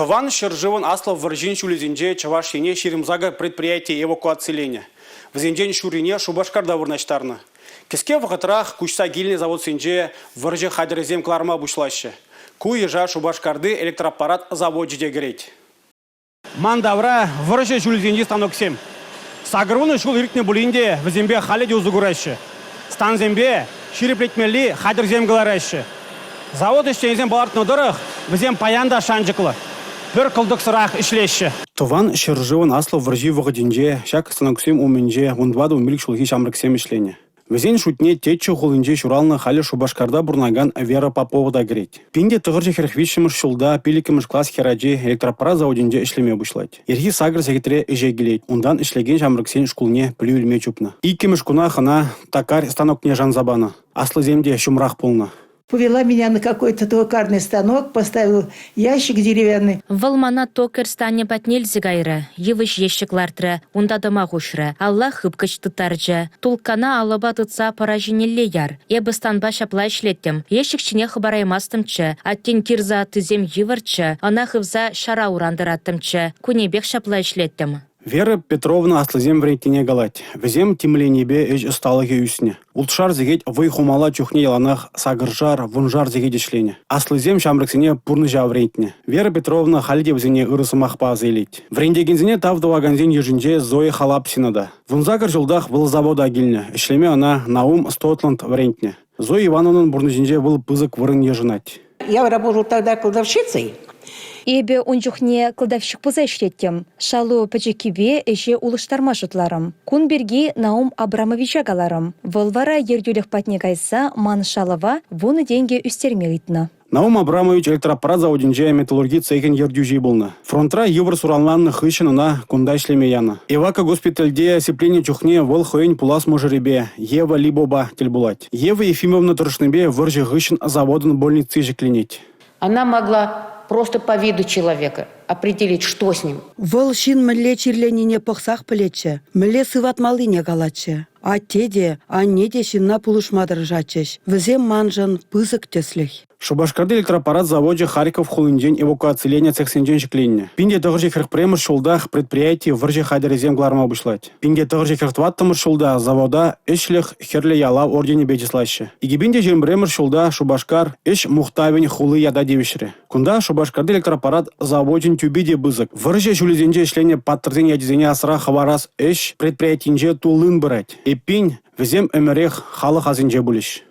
Тован Шерживан Аслов Варжин Шулизинже Чавашине Ширимзага предприятие эвакуацияления. Взинжен Шурине Шубашкарда вырнаштарны. Кеске вғытрах Кушса гильный завод синже Варжи Хадерзем Кларма бушлаще. Куежа Шубашкарды электроаппарат завод жидегреть. Мандавра Варжи Шулизинже станок 7. Сагруны шул иркне булинде Взимбе Халиди узугуращи. Станзембе Шириплетмели Хадерзем Галаращи. Завод işçenizden балартны дырых, Взем паянда шанжықлы. Бір қылдық сұрақ ішлеші. Тован Шерживан Аслов Варжи вғыдинже, шак станоксем уменже, вундваду умилік шулхи шамрыксем ішлене. Взен шутне тетчі хулынже шуралны халі Шубашкарда бурнаган Вера Попова да греть. Пинде тұғыржы херхвишіміш шулда, пилікіміш класс хераджи электропара заводинже ішлеме бұшлать. Ерхи сагр секретаре іже гелет, ундан ішлеген шамрыксен шкулне плюйлме чупна. Иккіміш кунахана такар станокне жанзабана. Аслы земде шумрах полна. Повела меня на какой-то токарный станок, поставил ящик деревянный. Валмана токер стане батнельзі гайры, евыш ешіклартыры, унда дыма ғушры, Аллах хыпкыч тұтаржы. Тулкана алыба тұтса паражинелле яр. Ебістан баша плайшлеттім, ешікчіне хыбараймастымчы, аттен кирза тізем еварчы, ана хывза шара урандыраттымчы, кунебек шаплайшлеттім. Вера Петровна аслызем врентине галать. Везем тимленебе эж усталыге үсіне. Ултшар зегет вый хумала чухне яланах сагыржар, вунжар зегет ішлене. Аслызем шамрыксене пурны жа врентне. Вера Петровна халде взене ырысымах пазелить. Врендегензене тавдываганзен ежинже Зоя Халапсинада. Вунзагар жылдах был завода агильне. Ишлеме она Наум Стотланд врентне. Зоя Ивановнан бурнызинже был пызык вырын ежинать. Я работал тогда кладовщицей. Эбе унчухне кладовщик пузайшлеттем. Шалу пачекибе эше улыштарма жұтларым. Кун берге Наум Абрамовича галарым. Вылвара ердюлех патне кайса ман шалова вуны деньги үстермелитна. Наум Абрамович электроаппарат заводинже металлурги цехен ердюжи болны. Фронтра евр суралнанны хыщынына кунда ишлеме яна. Эвака госпитальде сеплене чухне вол хойн пулас можеребе. Ева либоба тельбулать. Ева Ефимовна Торшнебе выржи хыщын заводын больницы жекленеть. Она могла просто по виду человека определить, что с ним. Волшин мле чирленине похсах плече, мле сыват малыне галаче. А теде, а неде шинна пулышмадыр жачеш. Візем манжан пызык теслех. Шубашкарды электроаппарат заводе Харьков хулынден эвакуацияления цехсенжен жекленне. Пинде тығыржы херхпремір шулдах предприятие выржы хадерезем гларма бұшлать. Пинде тығыржы херхтваттымыр шулда завода ішліх херле яла ордені бечеслаще. Игибинде жембремір шулда Шубашкар іш мухтавен хулы яда девишре. Кунда Шубашкарды электроаппарат заводен тюбиде бызык. Выржы шулезенже ішлене паттырзен ядезене асыра хаварас іш предприятинже тулын бырать. Эпин візем эмерех халық азинже бұлыш.